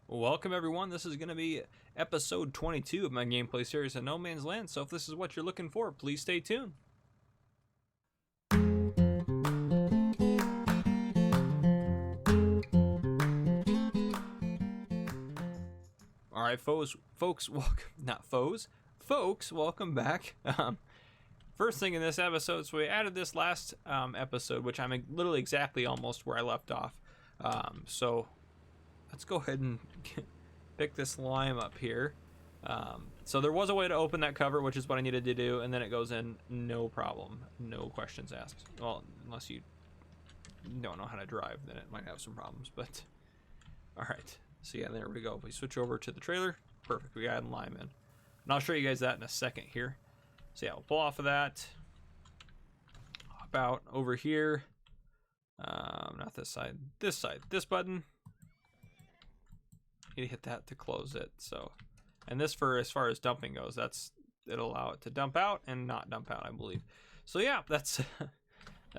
Welcome everyone, this is going to be episode 22 of my gameplay series of No Man's Land, so if this is what you're looking for, please stay tuned. Alright folks, welcome back. First thing in this episode, so we added this last episode, which I'm literally exactly almost where I left off. So let's go ahead and pick this lime up here. So there was a way to open that cover, which is what I needed to do, and then it goes in no problem, no questions asked. Well, unless you don't know how to drive, then it might have some problems, but all right. So yeah, there we go. We switch over to the trailer. Perfect, we got lime in. And I'll show you guys that in a second here. So yeah, we'll pull off of that. Hop out over here. Not this side, this button. You hit that to close it. So, and this, for as far as dumping goes, it'll allow it to dump out and not dump out, I believe. So yeah, that's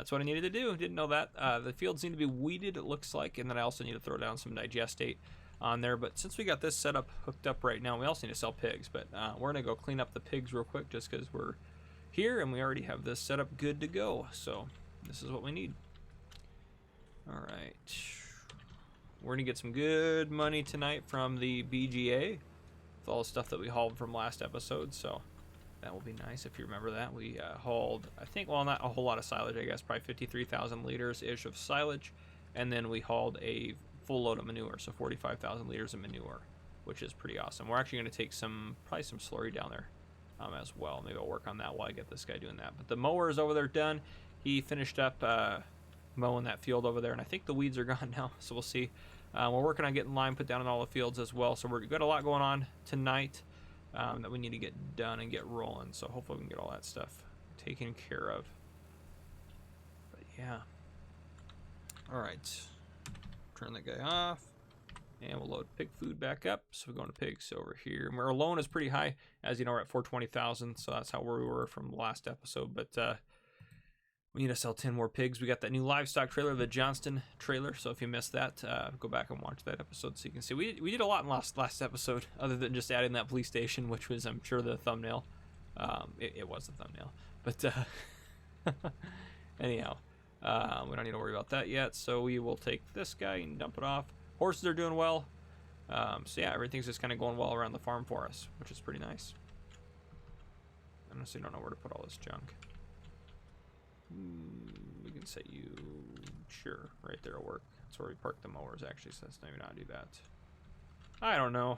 what I needed to do. Didn't know that. The fields need to be weeded, it looks like, and then I also need to throw down some digestate on there. But since we got this setup hooked up right now, we also need to sell pigs. But we're gonna go clean up the pigs real quick, just because we're here and we already have this setup good to go. So this is what we need. All right. We're gonna get some good money tonight from the BGA with all the stuff that we hauled from last episode, so that will be nice. If you remember that, we hauled, I think, well, not a whole lot of silage, I guess, probably 53,000 liters ish of silage, and then we hauled a full load of manure, so 45,000 liters of manure, which is pretty awesome. We're actually going to take probably some slurry down there as well. Maybe I'll work on that while I get this guy doing that. But the mower is over there done. He finished up mowing that field over there, and I think the weeds are gone now, so we'll see. We're working on getting lime put down in all the fields as well, so we've got a lot going on tonight that we need to get done and get rolling, so hopefully we can get all that stuff taken care of. But yeah, all right, turn that guy off, and we'll load pig food back up. So we're going to pigs over here, and our loan is pretty high, as you know. We're at 420,000, so that's how we were from the last episode. But we need to sell 10 more pigs. We got that new livestock trailer, the Johnston trailer. So if you missed that, go back and watch that episode so you can see. We did a lot in last episode, other than just adding that police station, which was, I'm sure, the thumbnail. It was the thumbnail. But anyhow, we don't need to worry about that yet. So we will take this guy and dump it off. Horses are doing well. So yeah, everything's just kind of going well around the farm for us, which is pretty nice. I honestly don't know where to put all this junk. We can set you, sure, right there will work. That's where we park the mowers, actually, so let's maybe not do that. I don't know.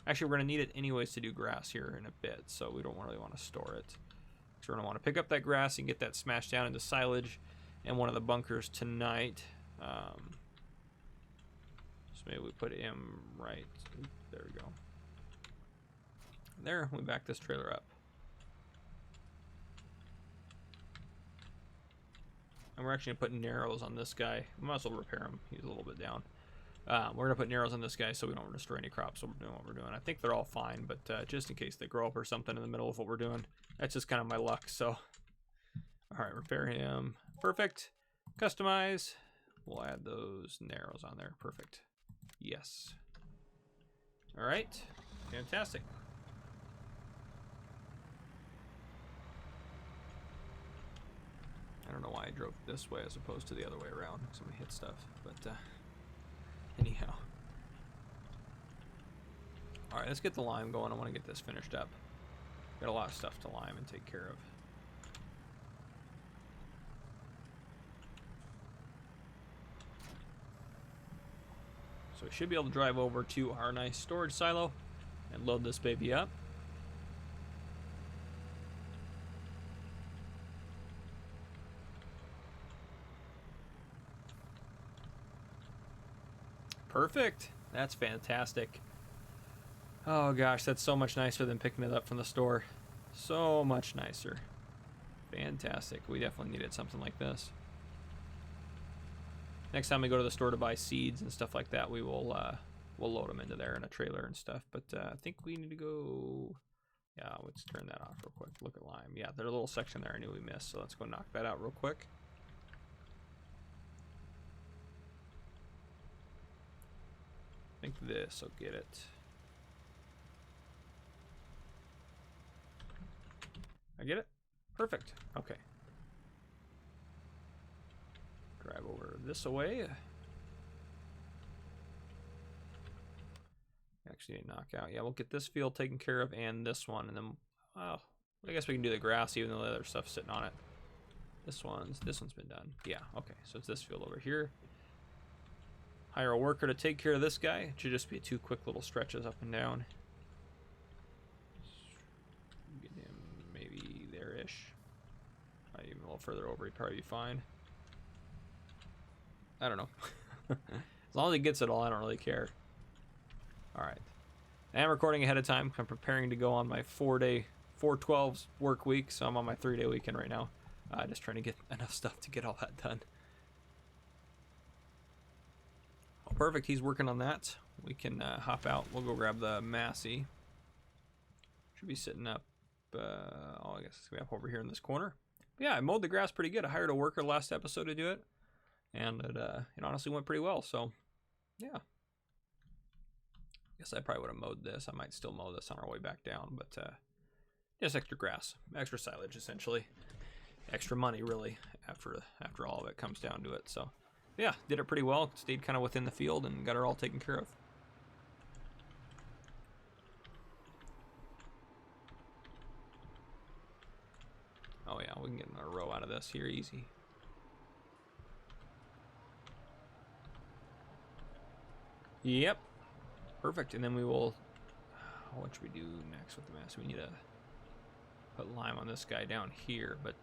Actually, we're going to need it anyways to do grass here in a bit, so we don't really want to store it. So we're going to want to pick up that grass and get that smashed down into silage in one of the bunkers tonight. So maybe we put him right, there we go. There, we back this trailer up. And we're actually going to put narrows on this guy. We might as well repair him. He's a little bit down. We're going to put narrows on this guy so we don't destroy any crops while we're doing what we're doing. I think they're all fine, but just in case they grow up or something in the middle of what we're doing. That's just kind of my luck, so. All right, repair him. Perfect. Customize. We'll add those narrows on there. Perfect. Yes. All right. Fantastic. I don't know why I drove this way as opposed to the other way around. Somebody hit stuff, but anyhow. All right, let's get the lime going. I want to get this finished up. Got a lot of stuff to lime and take care of. So we should be able to drive over to our nice storage silo and load this baby up. Perfect. That's fantastic. Oh gosh, that's so much nicer than picking it up from the store. So much nicer. Fantastic. We definitely needed something like this. Next time we go to the store to buy seeds and stuff like that, we will we'll load them into there in a trailer and stuff. But I think we need to go. Yeah, let's turn that off real quick. Look at lime. Yeah, there's a little section there I knew we missed, so let's go knock that out real quick. think this will get it. I get it? Perfect. Okay. Drive over this away. Actually, knock out. Yeah, we'll get this field taken care of and this one, and then, well, I guess we can do the grass even though the other stuff's sitting on it. This one's been done. Yeah, okay, so it's this field over here. Hire a worker to take care of this guy. It should just be 2 quick little stretches up and down. Get him maybe there-ish. Probably even a little further over, he'd probably be fine. I don't know. As long as he gets it all, I don't really care. Alright. I am recording ahead of time. I'm preparing to go on my 4-12 work week, so I'm on my 3-day weekend right now. Just trying to get enough stuff to get all that done. Oh, perfect. He's working on that. We can hop out. We'll go grab the Massey. Should be sitting up. Oh, I guess it's going to be up over here in this corner. But yeah, I mowed the grass pretty good. I hired a worker last episode to do it. And it honestly went pretty well. So, yeah. Guess I probably would have mowed this. I might still mow this on our way back down, but just extra grass, extra silage, essentially, extra money, really. After all of it comes down to it, so yeah, did it pretty well. Stayed kind of within the field and got her all taken care of. Oh yeah, we can get another row out of this here, easy. Yep. Perfect, and then we will, what should we do next with the mass? We need to put lime on this guy down here, but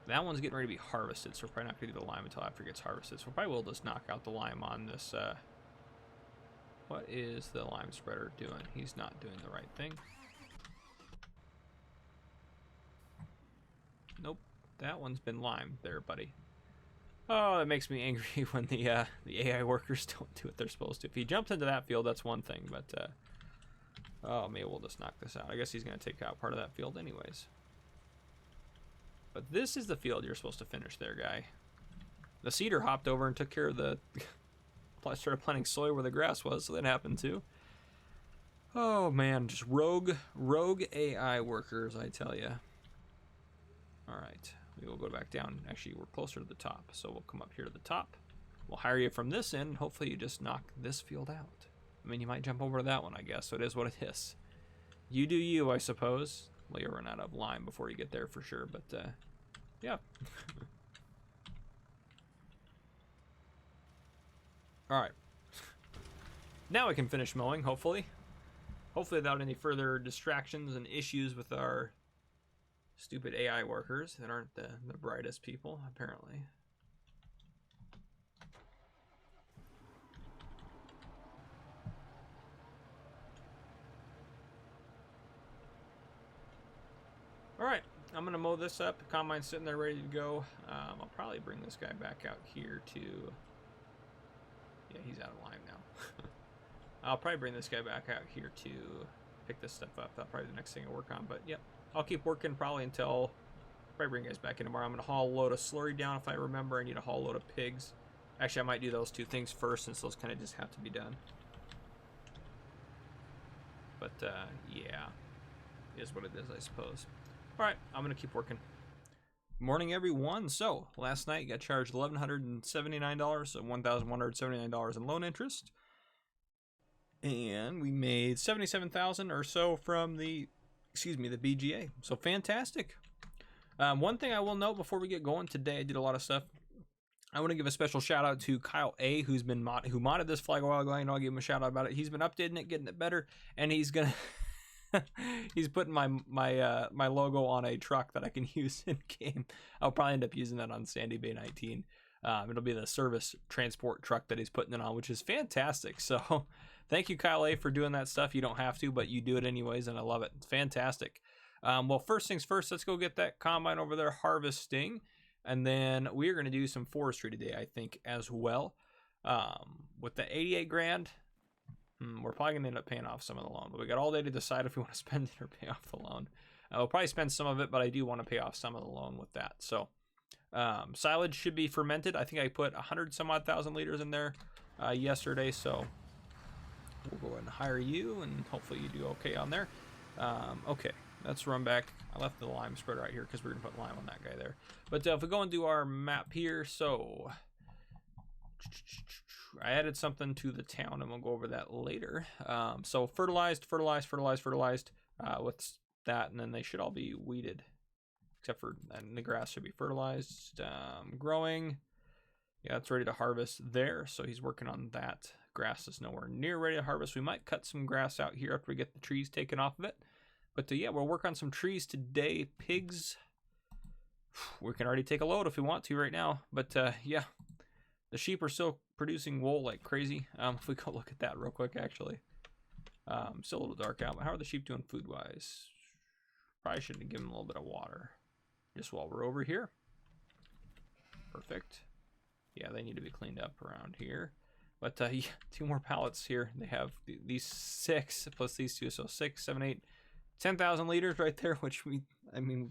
that one's getting ready to be harvested, so we're probably not going to do the lime until after it gets harvested. So we probably will just knock out the lime on this. What is the lime spreader doing? He's not doing the right thing. Nope, that one's been limed there, buddy. Oh, that makes me angry when the AI workers don't do what they're supposed to. If he jumps into that field, that's one thing, but oh, maybe we'll just knock this out. I guess he's going to take out part of that field anyways. But this is the field you're supposed to finish there, guy. The seeder hopped over and took care of the... started planting soy where the grass was, so that happened too. Oh, man, just rogue AI workers, I tell you. All right. We will go back down. Actually, we're closer to the top, so we'll come up here to the top. We'll hire you from this end. Hopefully you just knock this field out. I mean, you might jump over to that one, I guess, so it is what it is. You do you, I suppose. Well, you'll run out of lime before you get there for sure, but, yeah. All right. Now we can finish mowing, hopefully. Hopefully without any further distractions and issues with our stupid AI workers that aren't the brightest people, apparently. All right, I'm gonna mow this up. The combine's sitting there ready to go. I'll probably bring this guy back out here to... Yeah, he's out of line now. I'll probably bring this guy back out here to pick this stuff up. That's probably the next thing I work on, but yep. I'll keep working probably until... Probably bring you guys back in tomorrow. I'm gonna haul a load of slurry down if I remember. I need a haul load of pigs. Actually, I might do those two things first since those kind of just have to be done. But, yeah. It is what it is, I suppose. Alright, I'm going to keep working. Morning, everyone. So, last night got charged $1,179, so $1,179 in loan interest. And we made $77,000 or so from the BGA. So, fantastic. One thing I will note before we get going today, I did a lot of stuff. I want to give a special shout out to Kyle A, who modded this flag a while ago. I know I'll give him a shout out about it. He's been updating it, getting it better, and he's gonna he's putting my logo on a truck that I can use in game. I'll probably end up using that on Sandy Bay 19. It'll be the service transport truck that he's putting it on, which is fantastic. So thank you, Kyle A, for doing that stuff. You don't have to, but you do it anyways, and I love it. It's fantastic. Well, first things first, let's go get that combine over there harvesting. And then we're going to do some forestry today, I think, as well. With the 88 grand, we're probably going to end up paying off some of the loan. But we got all day to decide if we want to spend it or pay off the loan. We'll probably spend some of it, but I do want to pay off some of the loan with that. So silage should be fermented. I think I put 100 some odd thousand liters in there. yesterday, so we'll go ahead and hire you, and hopefully you do okay on there. Okay, let's run back. I left the lime spreader right here because we're gonna put lime on that guy there. But if we go and do our map here, so I added something to the town, and we'll go over that later. So fertilized with that, and then they should all be weeded, except for and the grass should be fertilized. Growing, yeah, it's ready to harvest there. So he's working on that. Grass is nowhere near ready to harvest. We might cut some grass out here after we get the trees taken off of it. But yeah, we'll work on some trees today. Pigs, we can already take a load if we want to right now. But yeah, the sheep are still producing wool like crazy. If we go look at that real quick, actually. Still a little dark out, but how are the sheep doing food-wise? Probably should give them a little bit of water just while we're over here. Perfect. Yeah, they need to be cleaned up around here. But yeah, 2 more pallets here. They have these 6 plus these 2, so 6, 7, 8, 10,000 liters right there, which we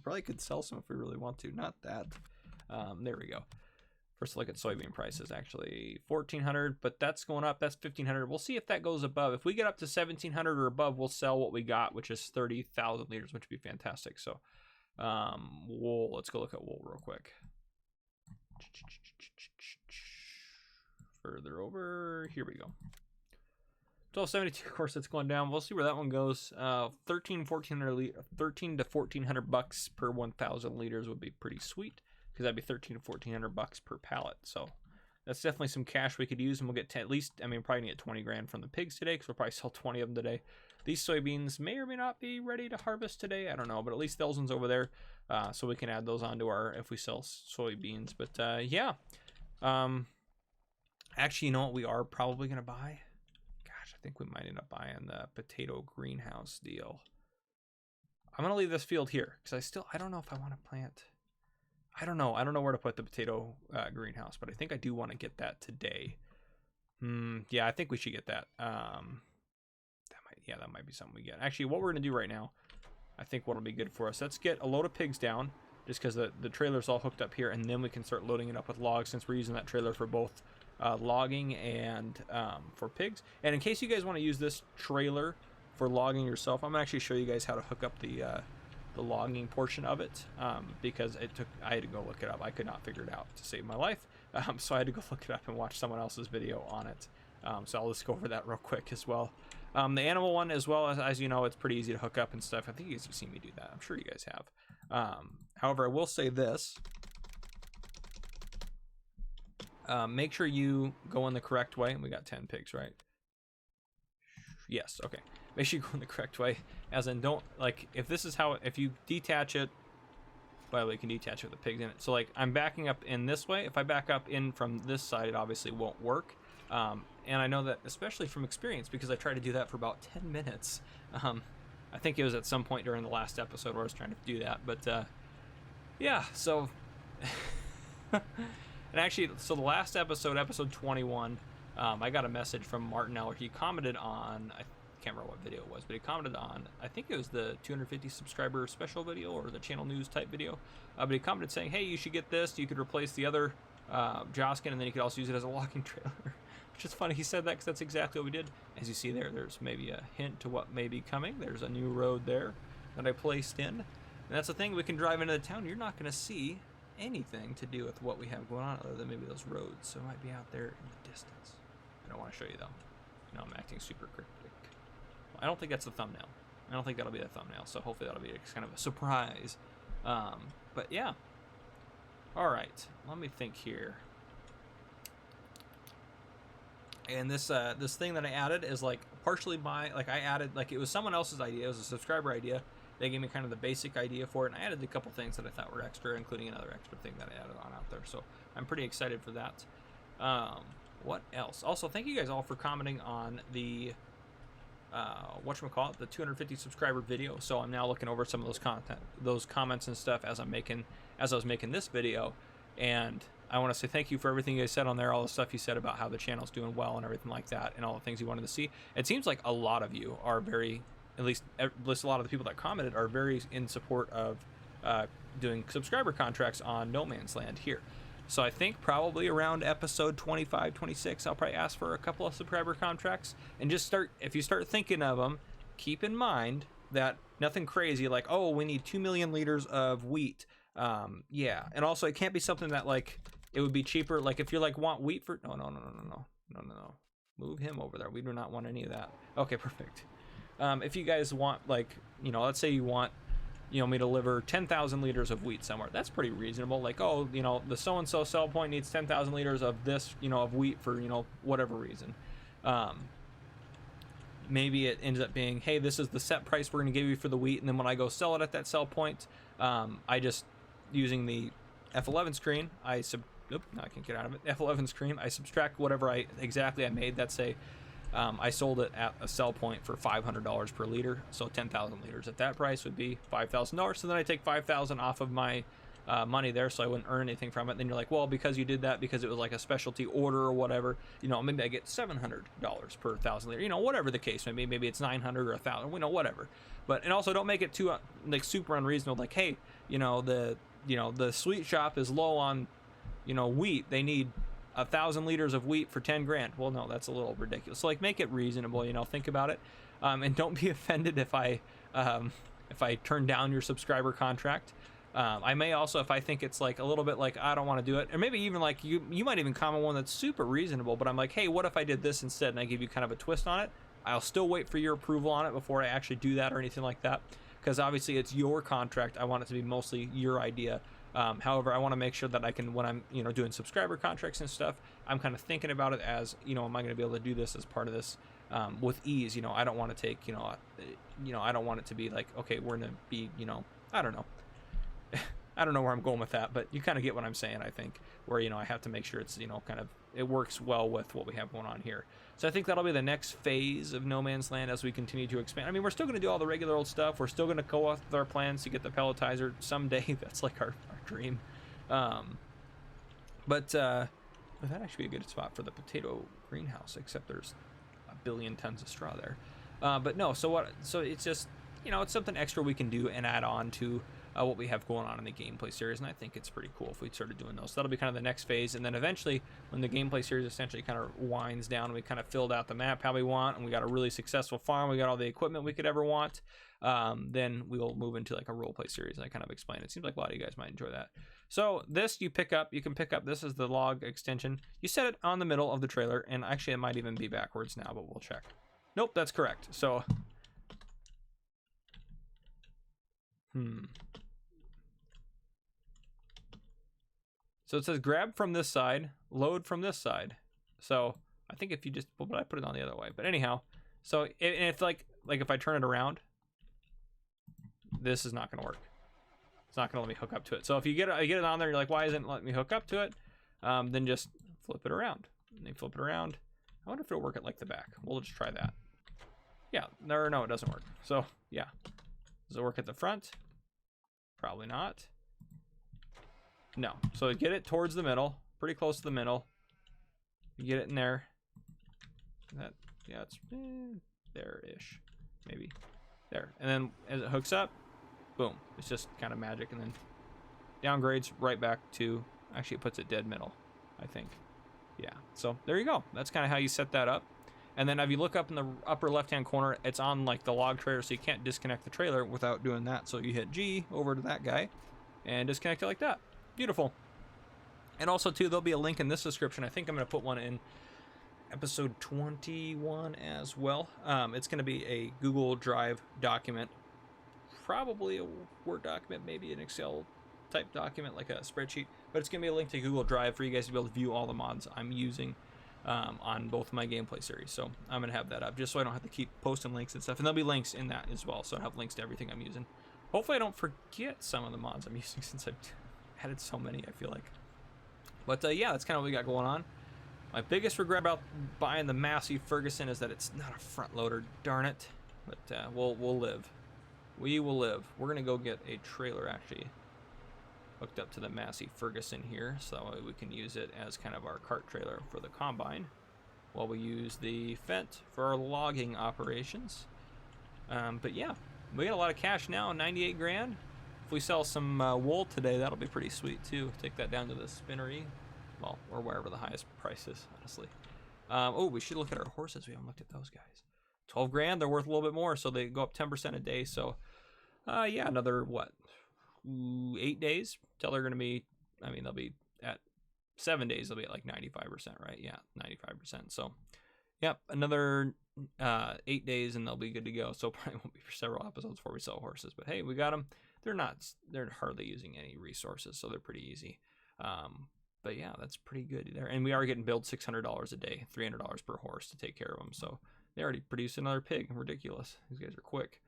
probably could sell some if we really want to. Not that. There we go. First look at soybean prices, actually 1,400, but that's going up. That's 1,500. We'll see if that goes above. If we get up to 1,700 or above, we'll sell what we got, which is 30,000 liters, which would be fantastic. So wool, let's go look at wool real quick. Further over, here we go. 1272, of course, it's going down. We'll see where that one goes. 13 to 1,400 bucks per 1,000 liters would be pretty sweet, because that'd be 13 to 1,400 bucks per pallet. So that's definitely some cash we could use, and we'll get at least, probably gonna get 20 grand from the pigs today, because we'll probably sell 20 of them today. These soybeans may or may not be ready to harvest today. I don't know, but at least those ones over there, so we can add those onto our, if we sell soybeans. But yeah, actually, you know what we are probably gonna buy? Gosh, I think we might end up buying the potato greenhouse deal. I'm gonna leave this field here because I don't know if I want to plant. I don't know where to put the potato greenhouse, but I think I do want to get that today. Yeah, I think we should get that. That might be something we get. Actually, what we're gonna do right now, I think what'll be good for us. Let's get a load of pigs down, just because the trailer's all hooked up here, and then we can start loading it up with logs, since we're using that trailer for both logging and for pigs. And in case you guys want to use this trailer for logging yourself, I'm gonna actually show you guys how to hook up the logging portion of it, because I had to go look it up. I could not figure it out to save my life, so I had to go look it up and watch someone else's video on it. So I'll just go over that real quick as well. The animal one, as well, as you know, it's pretty easy to hook up and stuff. I think you guys have seen me do that. I'm sure you guys have. However, I will say this. Make sure you go in the correct way. We got 10 pigs, right? Yes, okay. Make sure you go in the correct way. As in, don't, like, if this is how, if you detach it, by the way, you can detach it with the pigs in it. So, like, I'm backing up in this way. If I back up in from this side, it obviously won't work. And I know that, especially from experience, because I tried to do that for about 10 minutes. I think it was at some point during the last episode where I was trying to do that. But, yeah, so... And actually, so the last episode, episode 21, I got a message from Martin Eller. He commented on, I can't remember what video it was, but he commented on, I think it was the 250 subscriber special video or the channel news type video. But he commented saying, hey, you should get this. You could replace the other Joskin, and then you could also use it as a logging trailer. Which is funny he said that, because that's exactly what we did. As you see there, there's maybe a hint to what may be coming. There's a new road there that I placed in. And that's the thing, we can drive into the town. You're not going to see anything to do with what we have going on other than maybe those roads. So it might be out there in the distance. I don't want to show you though. No, I'm acting super cryptic. I don't think that's the thumbnail. I don't think that'll be the thumbnail. So hopefully that'll be kind of a surprise. But yeah. All right. Let me think here. And this this thing that I added is like partially I added, like, it was someone else's idea. It was a subscriber idea. They gave me kind of the basic idea for it, and I added a couple things that I thought were extra, including another extra thing that I added on out there. So I'm pretty excited for that. What else? Also, thank you guys all for commenting on the whatchamacallit, the 250 subscriber video. So I'm now looking over some of those comments and stuff as I was making this video, and I want to say thank you for everything you guys said on there, all the stuff you said about how the channel's doing well and everything like that, and all the things you wanted to see. It seems like a lot of you are very, at least a lot of the people that commented are very in support of doing subscriber contracts on No Man's Land here. So I think probably around episode 25, 26, I'll probably ask for a couple of subscriber contracts and just start, if you start thinking of them, keep in mind that nothing crazy like, oh, we need 2 million liters of wheat. Yeah. And also it can't be something that like, it would be cheaper. Like if you're like want wheat for, no. Move him over there. We do not want any of that. Okay, perfect. If you guys want like, let's say you want, me to deliver 10,000 liters of wheat somewhere. That's pretty reasonable. Like, oh, the so-and-so sell point needs 10,000 liters of this, of wheat for, whatever reason. Maybe it ends up being, hey, this is the set price we're going to give you for the wheat. And then when I go sell it at that sell point, I just, using the F11 screen, now I can't get out of it. F11 screen, I subtract whatever I made. That's I sold it at a sell point for $500 per liter, so 10,000 liters at that price would be $5,000. So then I take $5,000 off of my money there, so I wouldn't earn anything from it. Then you're like, well, because you did that, because it was like a specialty order or whatever, maybe I get $700 per 1,000 liter. Whatever the case, maybe it's 900 or 1,000, whatever. But and also don't make it too like super unreasonable. Like, hey, the sweet shop is low on wheat. They need 1,000 liters of wheat for 10 grand. Well, no, that's a little ridiculous. So like, make it reasonable, think about it. And don't be offended if I turn down your subscriber contract. I may also, if I think it's like a little bit like, I don't want to do it, or maybe even like you might even comment one that's super reasonable, but I'm like, hey, what if I did this instead? And I give you kind of a twist on it. I'll still wait for your approval on it before I actually do that or anything like that. Because obviously it's your contract. I want it to be mostly your idea. However, I want to make sure that I can, when I'm, doing subscriber contracts and stuff, I'm kind of thinking about it as, am I going to be able to do this as part of this with ease? I don't want to take, I don't want it to be like, okay, we're going to be, I don't know. I don't know where I'm going with that, but you kind of get what I'm saying, I think, where, I have to make sure it's, kind of, it works well with what we have going on here. So I think that'll be the next phase of No Man's Land as we continue to expand. I mean, we're still going to do all the regular old stuff. We're still going to go off with our plans to get the pelletizer someday. That's like our dream. But that'd actually be a good spot for the potato greenhouse, except there's a billion tons of straw there. But no, so it's just, it's something extra we can do and add on to what we have going on in the gameplay series, and I think it's pretty cool if we started doing those. So that'll be kind of the next phase, and then eventually, when the gameplay series essentially kind of winds down, and we kind of filled out the map how we want, and we got a really successful farm, we got all the equipment we could ever want, then we will move into like a roleplay series, and I kind of explain it. It seems like a lot of you guys might enjoy that. So this you can pick up, this is the log extension. You set it on the middle of the trailer, and actually it might even be backwards now, but we'll check. Nope, that's correct. So, So it says grab from this side, load from this side. So I think if you just, but I put it on the other way. But anyhow, so if like if I turn it around, this is not going to work. It's not going to let me hook up to it. So if you get it on there, you're like, why isn't it letting me hook up to it? Then just flip it around. And then flip it around. I wonder if it'll work at like the back. We'll just try that. Yeah, no, it doesn't work. So yeah, does it work at the front? Probably not. No. So get it towards the middle, pretty close to the middle. You get it in there. That, yeah, it's there-ish, maybe. There. And then as it hooks up, boom. It's just kind of magic. And then downgrades right back to, actually it puts it dead middle, I think. Yeah. So there you go. That's kind of how you set that up. And then if you look up in the upper left-hand corner, it's on like the log trailer, so you can't disconnect the trailer without doing that. So you hit G over to that guy and disconnect it like that. Beautiful. And also too, there'll be a link in this description. I think I'm going to put one in episode 21 as well. It's going to be a Google Drive document, probably a Word document, maybe an Excel type document like a spreadsheet, but it's going to be a link to Google Drive for you guys to be able to view all the mods I'm using on both my gameplay series. So I'm going to have that up just so I don't have to keep posting links and stuff. And there'll be links in that as well, so I have links to everything I'm using. Hopefully I don't forget some of the mods I'm using since I've added so many, I feel like. But yeah, that's kind of what we got going on. My biggest regret about buying the Massey Ferguson is that it's not a front loader, darn it. But we'll live. We will live. We're going to go get a trailer actually hooked up to the Massey Ferguson here, so that way we can use it as kind of our cart trailer for the combine while we use the Fendt for our logging operations. But yeah, we got a lot of cash now, 98 grand. If we sell some wool today, that'll be pretty sweet too. Take that down to the spinnery, Well, or wherever the highest price is, honestly. Oh, we should look at our horses. We haven't looked at those guys. 12 grand, they're worth a little bit more, so they go up 10% a day. So, yeah, another, what, 8 days till they're going to be, I mean, they'll be at 7 days, they'll be at like 95%, right? Yeah, 95%. So, yep, another 8 days and they'll be good to go. So, probably won't be for several episodes before we sell horses. But hey, we got them. They're hardly using any resources, so they're pretty easy. But yeah, that's pretty good there. And we are getting billed $600 a day, $300 per horse to take care of them. So they already produced another pig. Ridiculous. These guys are quick.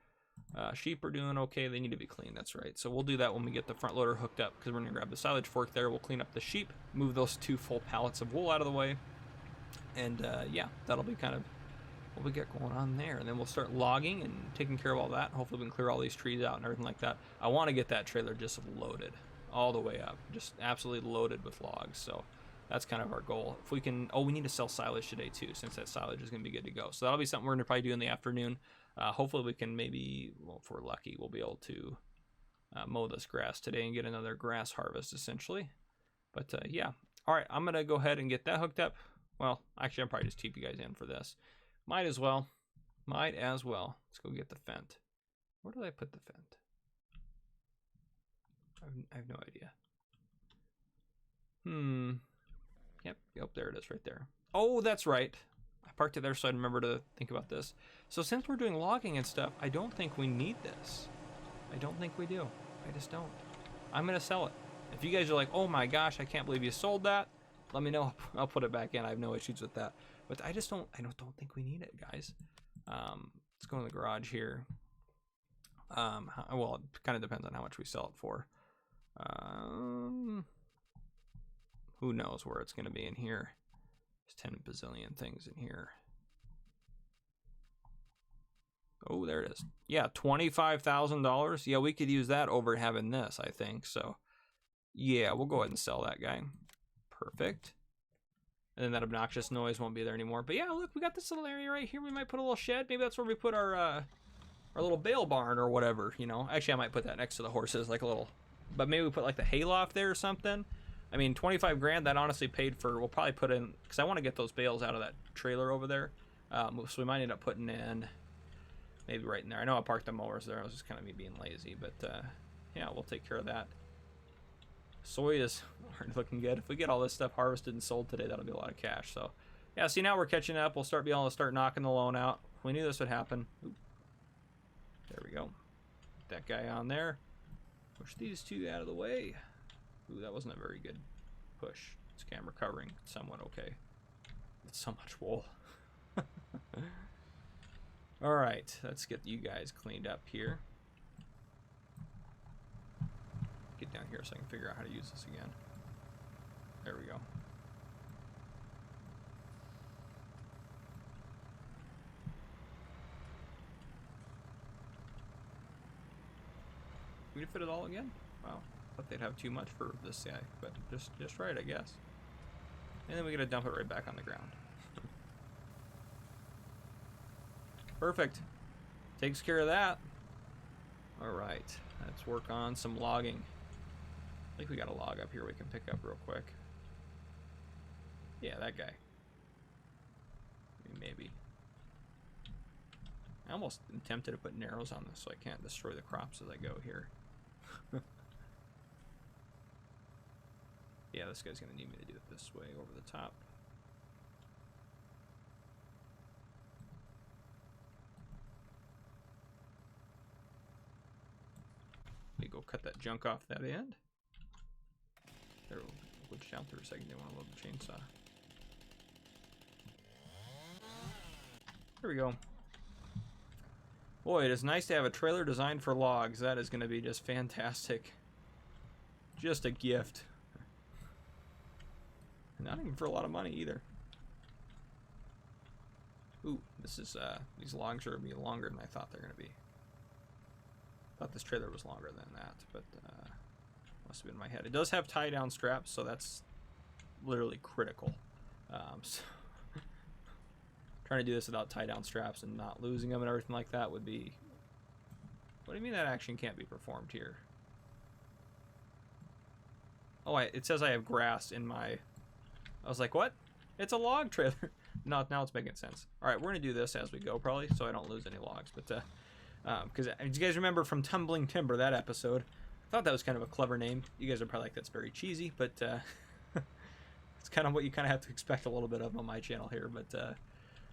Sheep are doing okay. They need to be cleaned. That's right. So we'll do that when we get the front loader hooked up, because we're going to grab the silage fork there. We'll clean up the sheep, move those 2 full pallets of wool out of the way. And yeah, that'll be kind of what we get going on there. And then we'll start logging and taking care of all that. Hopefully we can clear all these trees out and everything like that. I want to get that trailer just loaded all the way up, just absolutely loaded with logs. So that's kind of our goal. If we can, we need to sell silage today too, since that silage is going to be good to go. So that'll be something we're going to probably do in the afternoon. Hopefully we can maybe, well, if we're lucky, we'll be able to mow this grass today and get another grass harvest essentially. But yeah, all right, I'm going to go ahead and get that hooked up. Well, actually, I'll probably just keep you guys in for this. Might as well. Let's go get the Fent. Where did I put the Fent? I have no idea. Yep, there it is right there. Oh, that's right. I parked it there so I'd remember to think about this. So since we're doing logging and stuff, I don't think we need this. I don't think we do. I just don't. I'm going to sell it. If you guys are like, oh my gosh, I can't believe you sold that, let me know. I'll put it back in. I have no issues with that. But I don't think we need it, guys. Let's go in the garage here. Well, it kind of depends on how much we sell it for. Who knows where it's going to be in here. There's 10 bazillion things in here. Oh, there it is. Yeah, $25,000. Yeah, we could use that over having this, I think. So, yeah, we'll go ahead and sell that guy. Perfect. And then that obnoxious noise won't be there anymore. But yeah, look, we got this little area right here. We might put a little shed. Maybe that's where we put our little bale barn or whatever, you know. Actually, I might put that next to the horses, like a little, but maybe we put like the hayloft there or something. I mean, 25 grand, that honestly paid for, we'll probably put in, because I want to get those bales out of that trailer over there. So we might end up putting in, maybe right in there. I know I parked the mowers there. I was just kind of me being lazy, but yeah, we'll take care of that. Soy is already looking good. If we get all this stuff harvested and sold today, that'll be a lot of cash. So yeah, see, now we're catching up. We'll be able to start knocking the loan out. We knew this would happen. Oop. There we go. Get that guy on there. Push these 2 out of the way. Ooh, that wasn't a very good push. This camera covering somewhat okay. It's so much wool. All right, let's get you guys cleaned up here. Get down here so I can figure out how to use this again. There we go. We can fit it all again? Wow. Thought they'd have too much for this guy, but just right, I guess. And then we gotta dump it right back on the ground. Perfect. Takes care of that. Alright, let's work on some logging. I think we got a log up here we can pick up real quick. Yeah, that guy. Maybe. I almost am tempted to put narrows on this so I can't destroy the crops as I go here. Yeah, this guy's gonna need me to do it this way over the top. Let me go cut that junk off that end. There, we'll glitch down for a second. They want to load the chainsaw. There we go. Boy, it is nice to have a trailer designed for logs. That is going to be just fantastic. Just a gift. Not even for a lot of money either. Ooh, this is these logs are going to be longer than I thought they're going to be. Thought this trailer was longer than that, but must have been in my head. It does have tie-down straps, so that's literally critical. So trying to do this without tie-down straps and not losing them and everything like that would be... What do you mean that action can't be performed here? Oh, it says I have grass in my I was like, what? It's a log trailer. No, now it's making sense. All right, we're gonna do this as we go probably, so I don't lose any logs. But because you guys remember from Tumbling Timber, that episode, I thought that was kind of a clever name. You guys are probably like, that's very cheesy, but it's kind of what you kind of have to expect a little bit of on my channel here. But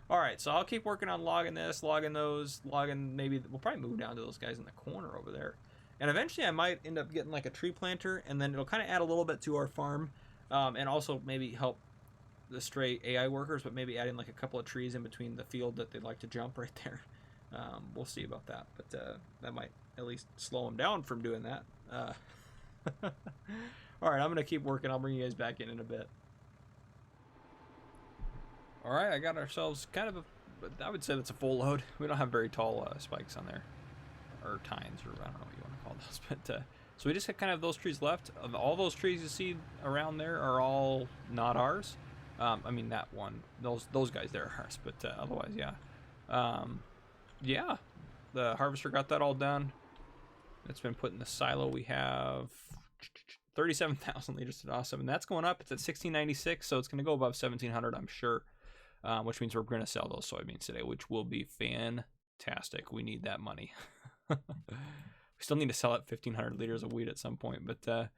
all right, so I'll keep working on logging this, logging those, logging maybe, we'll probably move down to those guys in the corner over there. And eventually I might end up getting like a tree planter, and then it'll kind of add a little bit to our farm, and also maybe help the stray AI workers, but maybe adding like a couple of trees in between the field that they'd like to jump right there. We'll see about that, but that might at least slow them down from doing that. All right, I'm going to keep working. I'll bring you guys back in a bit. All right, I got ourselves kind of I would say that's a full load. We don't have very tall spikes on there, or tines, or I don't know what you want to call those. But so we just have kind of those trees left. All those trees you see around there are all not ours. I mean that one, those guys there are ours, but otherwise, yeah. Yeah, the harvester got that all done. It's been put in the silo. We have 37,000 liters. Awesome, and that's going up. It's at 1696, so it's going to go above 1700, I'm sure. Which means we're going to sell those soybeans today, which will be fantastic. We need that money. We still need to sell at 1,500 liters of wheat at some point, but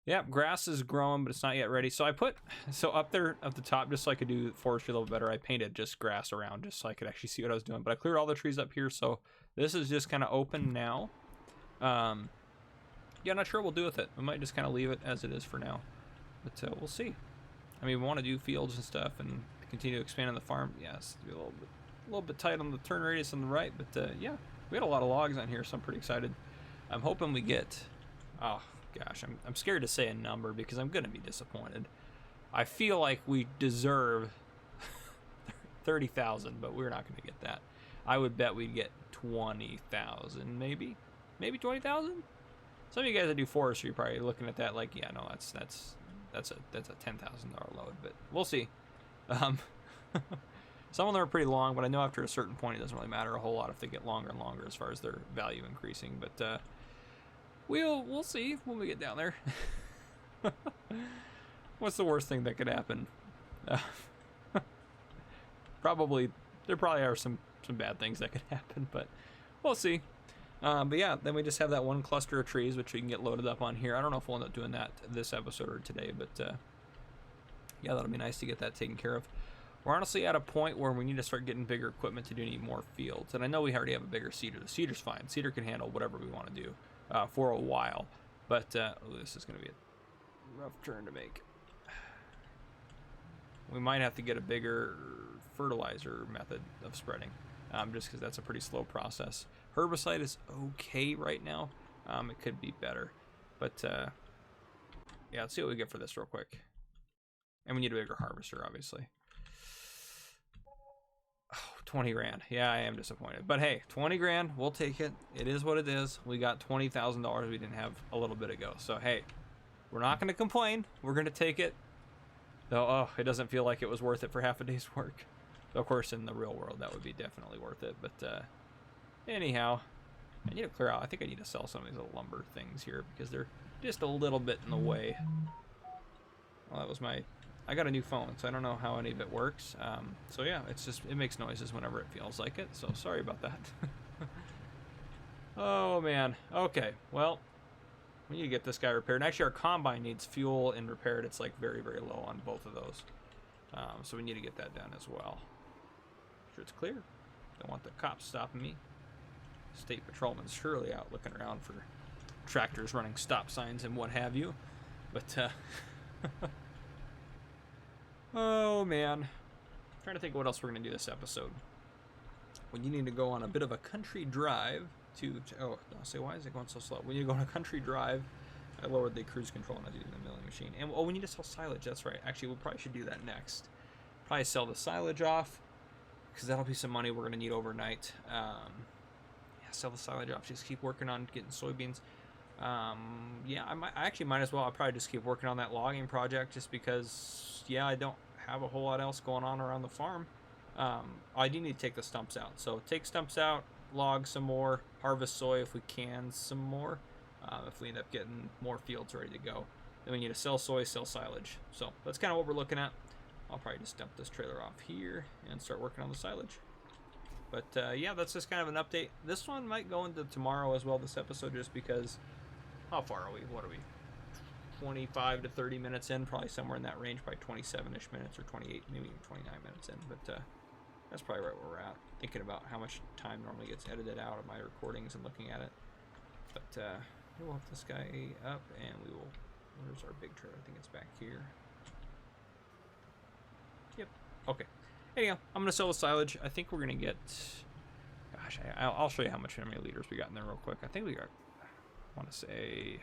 yeah, grass is growing, but it's not yet ready. So I put, up there at the top, just so I could do forestry a little better, I painted just grass around just so I could actually see what I was doing. But I cleared all the trees up here, so this is just kind of open now. Yeah, not sure what we'll do with it. We might just kind of leave it as it is for now, but we'll see. I mean, we want to do fields and stuff and continue to expand on the farm. Yes, be a little bit tight on the turn radius on the right, but yeah, we had a lot of logs on here, so I'm pretty excited. I'm hoping we get, oh gosh, I'm scared to say a number because I'm gonna be disappointed. I feel like we deserve 30,000, but we're not gonna get that. I would bet we'd get 20,000, maybe 20,000. Some of you guys that do forestry are probably looking at that like, yeah, no, that's a $10,000 load, but we'll see. Some of them are pretty long, but I know after a certain point it doesn't really matter a whole lot if they get longer and longer as far as their value increasing. But we'll see when we get down there. What's the worst thing that could happen? Probably there probably are some bad things that could happen, but we'll see. But yeah, then we just have that one cluster of trees which we can get loaded up on here. I don't know if we'll end up doing that this episode or today, but yeah, that'll be nice to get that taken care of. We're honestly at a point where we need to start getting bigger equipment to do any more fields. And I know we already have a bigger seeder. The seeder's fine. Seeder can handle whatever we want to do for a while. But oh, this is going to be a rough turn to make. We might have to get a bigger fertilizer method of spreading, just because that's a pretty slow process. Herbicide is okay right now. It could be better. But yeah, let's see what we get for this real quick. And we need a bigger harvester, obviously. Oh, 20 grand. Yeah, I am disappointed. But hey, 20 grand, we'll take it. It is what it is. We got $20,000 we didn't have a little bit ago. So hey, we're not going to complain. We're going to take it. Though, oh, it doesn't feel like it was worth it for half a day's work. So, of course, in the real world, that would be definitely worth it. But anyhow, I need to clear out. I think I need to sell some of these little lumber things here because they're just a little bit in the way. Well, that was my... I got a new phone, so I don't know how any of it works. So yeah, it makes noises whenever it feels like it. So sorry about that. Oh man. Okay. Well, we need to get this guy repaired. And actually, our combine needs fuel and repaired. It's like very, very low on both of those. So we need to get that done as well. Sure it's clear. Don't want the cops stopping me. State patrolman's surely out looking around for tractors running stop signs and what have you. But oh man, I'm trying to think of what else we're gonna do this episode. When you need to go on a bit of a country drive to oh, I'll say, why is it going so slow? When you go on a country drive, I lowered the cruise control and I did the milling machine. And oh, we need to sell silage. That's right. Actually, we probably should do that next. Probably sell the silage off because that'll be some money we're gonna need overnight. Yeah, sell the silage off. Just keep working on getting soybeans. Yeah, I actually might as well. I'll probably just keep working on that logging project just because, yeah, I don't have a whole lot else going on around the farm. I do need to take the stumps out. So take stumps out, log some more, harvest soy if we can some more, if we end up getting more fields ready to go. Then we need to sell soy, sell silage. So that's kind of what we're looking at. I'll probably just dump this trailer off here and start working on the silage. But yeah, that's just kind of an update. This one might go into tomorrow as well, this episode, just because, how far are we? What are we? 25 to 30 minutes in, probably somewhere in that range, probably 27-ish minutes or 28, maybe even 29 minutes in. But that's probably right where we're at. Thinking about how much time normally gets edited out of my recordings and looking at it. But we'll hook this guy up and we will, where's our big trailer? I think it's back here. Yep. Okay. Anyhow, I'm going to sell the silage. I think we're going to get, gosh, I'll show you how many liters we got in there real quick. I think we got, I want to say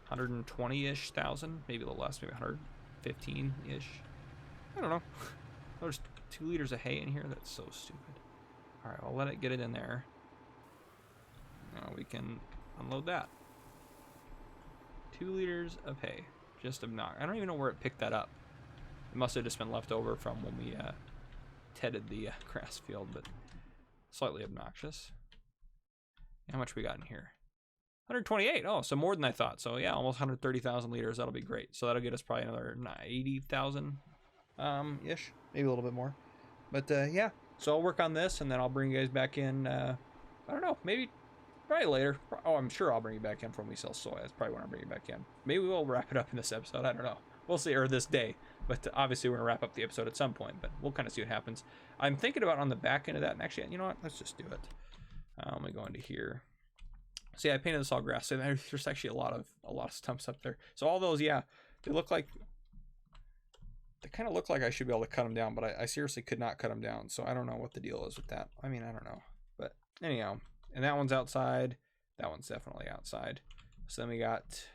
120-ish thousand, maybe a little less, maybe 115-ish. I don't know. There's 2 liters of hay in here. That's so stupid. All right, I'll let it get it in there. Now we can unload that. 2 liters of hay. Just obnoxious. I don't even know where it picked that up. It must have just been left over from when we tedded the grass field, but slightly obnoxious. How much we got in here? 128. Oh, so more than I thought. So yeah, almost 130,000 liters. That'll be great. So that'll get us probably another 80,000 ish, maybe a little bit more. But yeah, so I'll work on this and then I'll bring you guys back in. I don't know, maybe probably later. Oh, I'm sure I'll bring you back in when we sell soy. That's probably when I'll bring you back in. Maybe we'll wrap it up in this episode. I don't know. We'll see, or this day. But obviously we're gonna wrap up the episode at some point. But we'll kind of see what happens. I'm thinking about on the back end of that. And actually, you know what? Let's just do it. Let me go into here. See, I painted this all grass. So there's actually a lot of stumps up there. So all those, yeah, they look like, they kind of look like I should be able to cut them down, but I seriously could not cut them down. So I don't know what the deal is with that. I mean, I don't know. But anyhow, and that one's outside. That one's definitely outside. So then we got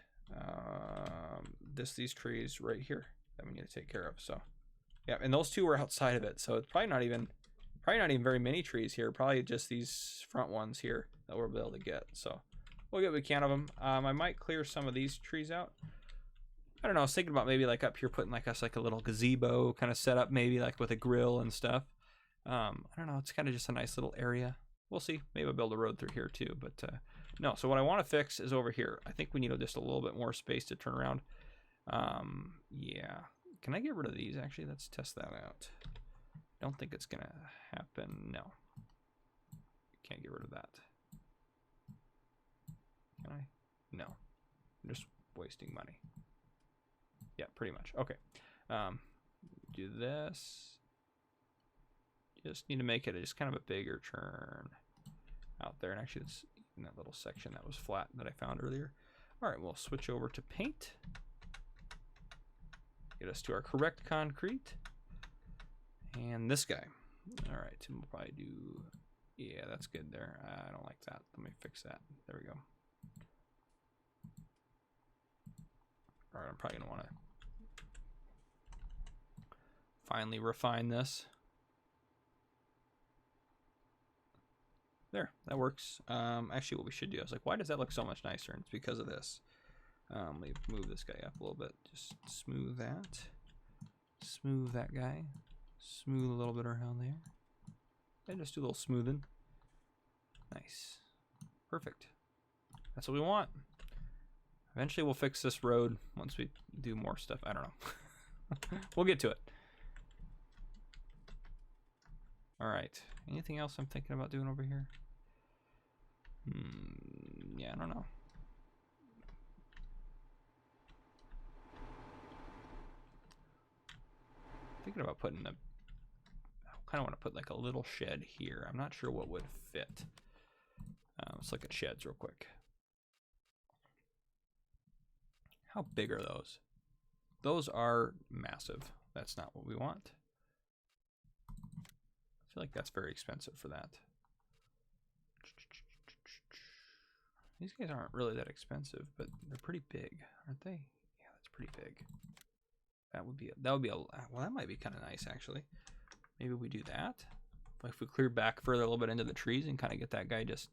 these trees right here that we need to take care of. So yeah, and those 2 were outside of it. So it's probably not even very many trees here. Probably just these front ones here that we'll be able to get. So we'll get what we can of them. I might clear some of these trees out. I don't know. I was thinking about maybe like up here putting like a little gazebo kind of setup, maybe like with a grill and stuff. I don't know. It's kind of just a nice little area. We'll see. Maybe I'll build a road through here too. But no. So what I want to fix is over here. I think we need just a little bit more space to turn around. Yeah. Can I get rid of these? Actually, let's test that out. Don't think it's gonna happen. No. Can't get rid of that. Can I? No. I'm just wasting money. Yeah, pretty much. Okay. Do this. Just need to make it just kind of a bigger turn out there. And actually, it's in that little section that was flat that I found earlier. All right, we'll switch over to paint. Get us to our correct concrete. And this guy. All right, and we'll probably do, yeah, that's good there. I don't like that. Let me fix that. There we go. All right, I'm probably gonna want to finally refine this. There, that works. Actually, what we should do, I was like, why does that look so much nicer? And it's because of this. Let me move this guy up a little bit. Just smooth that. Smooth that guy. Smooth a little bit around there. And just do a little smoothing. Nice. Perfect. That's what we want. Eventually we'll fix this road once we do more stuff. I don't know. We'll get to it. All right. Anything else I'm thinking about doing over here? Yeah, I don't know. Thinking about putting a, I kind of want to put like a little shed here. I'm not sure what would fit. Let's look at sheds real quick. How big are those? Those are massive. That's not what we want. I feel like that's very expensive for that. These guys aren't really that expensive, but they're pretty big, aren't they? Yeah, that's pretty big. That would be a, well, that might be kind of nice actually. Maybe we do that. Like if we clear back further a little bit into the trees and kind of get that guy just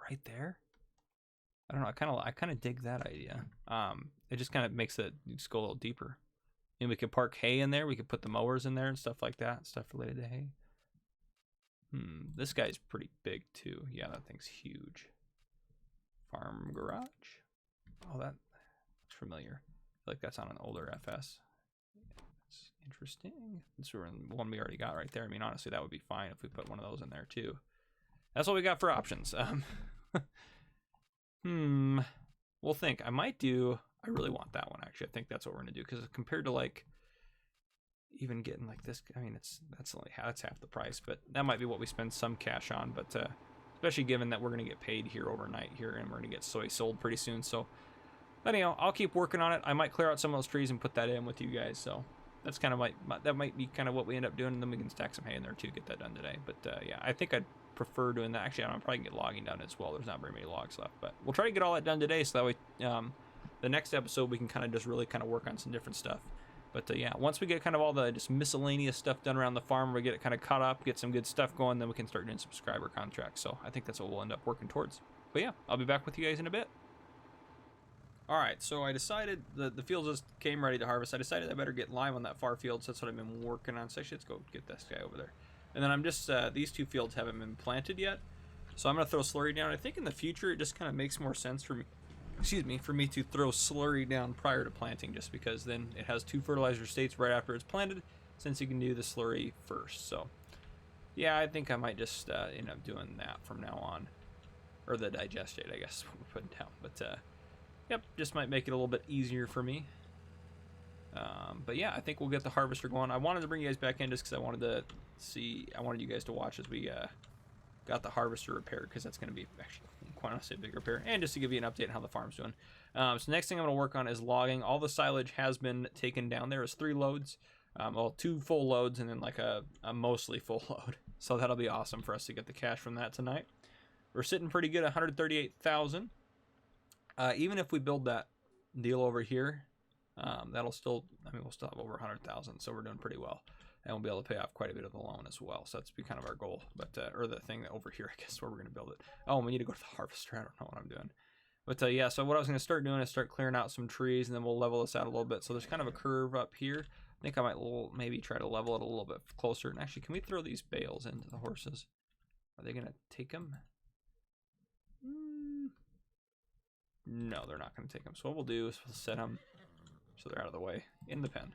right there. I don't know. I kind of dig that idea. It just kind of makes it just go a little deeper. And we could park hay in there. We could put the mowers in there and stuff like that. Stuff related to hay. This guy's pretty big too. Yeah, that thing's huge. Farm garage. Oh, that looks familiar. like that's on an older FS. It's interesting. It's one we already got right there. I mean, honestly, that would be fine if we put one of those in there too. That's what we got for options. We'll think. I really want that one, actually. I think that's what we're gonna do, because compared to like even getting like this, I mean, that's half the price, but that might be what we spend some cash on. But especially given that we're gonna get paid here overnight here, and we're gonna get soy sold pretty soon. So anyhow, I'll keep working on it. I might clear out some of those trees and put that in with you guys. So that's kind of that might be kind of what we end up doing, and then we can stack some hay in there too, get that done today. But yeah, I think I'd prefer doing that. Actually, I'm probably gonna get logging done as well. There's not very many logs left, but we'll try to get all that done today, so that way the next episode we can kind of just really kind of work on some different stuff. But yeah, once we get kind of all the just miscellaneous stuff done around the farm, we get it kind of caught up, get some good stuff going, then we can start doing subscriber contracts. So I think that's what we'll end up working towards. But yeah, I'll be back with you guys in a bit. All right, so I decided the field just came ready to harvest. I decided I better get lime on that far field, so that's what I've been working on. So actually, let's go get this guy over there. And then I'm just, these two fields haven't been planted yet, so I'm gonna throw slurry down. I think in the future, it just kind of makes more sense for me, for me to throw slurry down prior to planting, just because then it has 2 fertilizer states right after it's planted, since you can do the slurry first. So yeah, I think I might just end up doing that from now on, or the digestate, I guess, what we're putting down. But yep, just might make it a little bit easier for me. But yeah, I think we'll get the harvester going. I wanted to bring you guys back in just because I wanted you guys to watch as we got the harvester repaired, because that's going to be actually quite honestly a big repair, and just to give you an update on how the farm's doing. So next thing I'm going to work on is logging. All the silage has been taken down. There is 3 loads, well, 2 full loads and then like a mostly full load. So that'll be awesome for us to get the cash from that tonight. We're sitting pretty good at 138,000. Even if we build that deal over here, that'll still, I mean, we'll still have over 100,000, so we're doing pretty well, and we'll be able to pay off quite a bit of the loan as well. So that's be kind of our goal. But or the thing that over here, I guess, where we're gonna build it. Oh, we need to go to the harvester. I don't know what I'm doing. But yeah, so what I was gonna start doing is start clearing out some trees, and then we'll level this out a little bit. So there's kind of a curve up here. I think I might maybe try to level it a little bit closer. And actually, can we throw these bales into the horses? Are they gonna take them? No, they're not going to take them. So what we'll do is we'll set them so they're out of the way in the pen.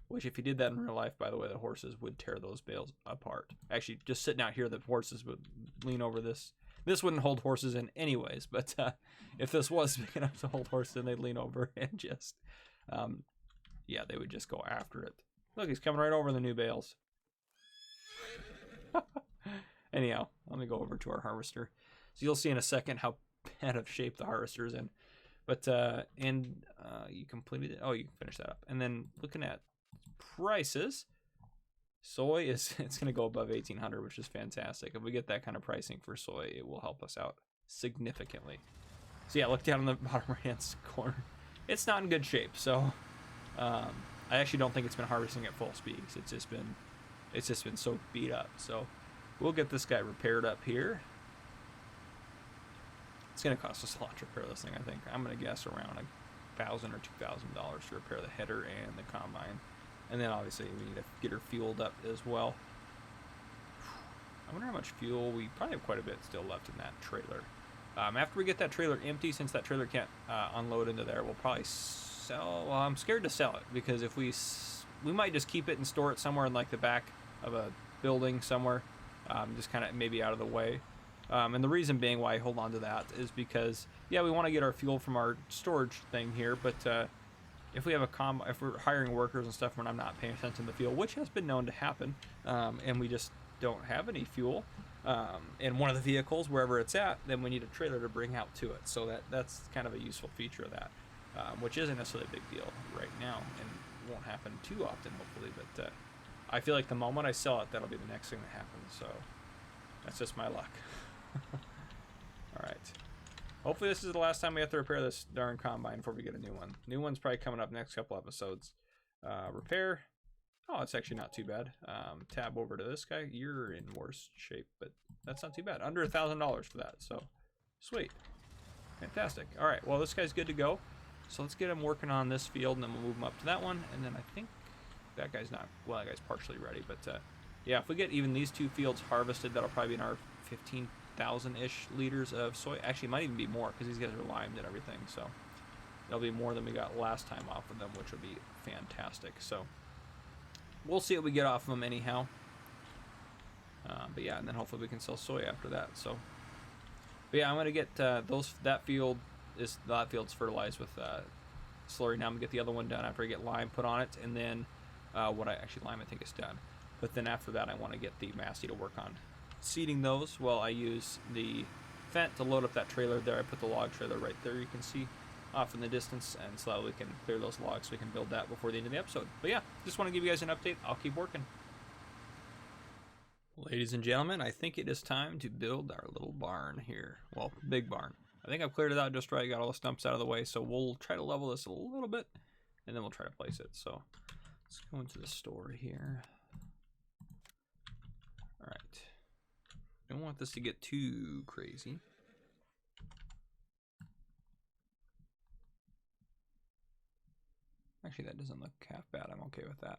Which, if you did that in real life, by the way, the horses would tear those bales apart. Actually, just sitting out here, the horses would lean over this. This wouldn't hold horses in anyways, but if this was big enough to hold horses, then they'd lean over and just, yeah, they would just go after it. Look, he's coming right over the new bales. Anyhow, let me go over to our harvester. So you'll see in a second how bad of shape the harvester's in. But you completed it. Oh, you can finish that up. And then looking at prices, soy is it's going to go above 1,800, which is fantastic. If we get that kind of pricing for soy, it will help us out significantly. So yeah, look down in the bottom right hand corner. It's not in good shape. So I actually don't think it's been harvesting at full speed. It's just been so beat up. So we'll get this guy repaired up here. It's going to cost us a lot to repair this thing, I think. I'm going to guess around $1,000 or $2,000 to repair the header and the combine. And then obviously we need to get her fueled up as well. I wonder how much fuel. We probably have quite a bit still left in that trailer. After we get that trailer empty, since that trailer can't unload into there, we'll probably sell. Well, I'm scared to sell it, because if we might just keep it and store it somewhere in like the back of a building somewhere, just kind of maybe out of the way. And the reason being why I hold on to that is because, yeah, we want to get our fuel from our storage thing here, but if we have if we're hiring workers and stuff when I'm not paying attention to the fuel, which has been known to happen, and we just don't have any fuel in one of the vehicles, wherever it's at, then we need a trailer to bring out to it. So that's kind of a useful feature of that, which isn't necessarily a big deal right now, and won't happen too often, hopefully, but I feel like the moment I sell it, that'll be the next thing that happens, so that's just my luck. Alright. Hopefully this is the last time we have to repair this darn combine before we get a new one. New one's probably coming up next couple episodes. Repair. Oh, it's actually not too bad. Tab over to this guy. You're in worse shape, but that's not too bad. Under $1,000 for that, so sweet. Fantastic. Alright, well this guy's good to go. So let's get him working on this field, and then we'll move him up to that one. And then I think that guy's not, well, that guy's partially ready, but yeah, if we get even these 2 fields harvested, that'll probably be in our 15,000-ish liters of soy. Actually, it might even be more, because these guys are limed and everything. So it'll be more than we got last time off of them, which would be fantastic. So we'll see what we get off of them anyhow. But yeah, and then hopefully we can sell soy after that. So, but yeah, I'm gonna get that field's fertilized with slurry. Now I'm gonna get the other one done after I get lime put on it, and then lime I think is done. But then after that, I want to get the Massey to work on seeding those. Well, I use the Fent to load up that trailer there. I put the log trailer right there. You can see off in the distance, and so that we can clear those logs so we can build that before the end of the episode. But yeah, just want to give you guys an update. I'll keep working. Ladies and gentlemen, I think it is time to build our little barn here. Well, big barn. I think I've cleared it out just right. Got all the stumps out of the way, so we'll try to level this a little bit, and then we'll try to place it. So let's go into the store here. All right. Don't want this to get too crazy. Actually, that doesn't look half bad. I'm okay with that.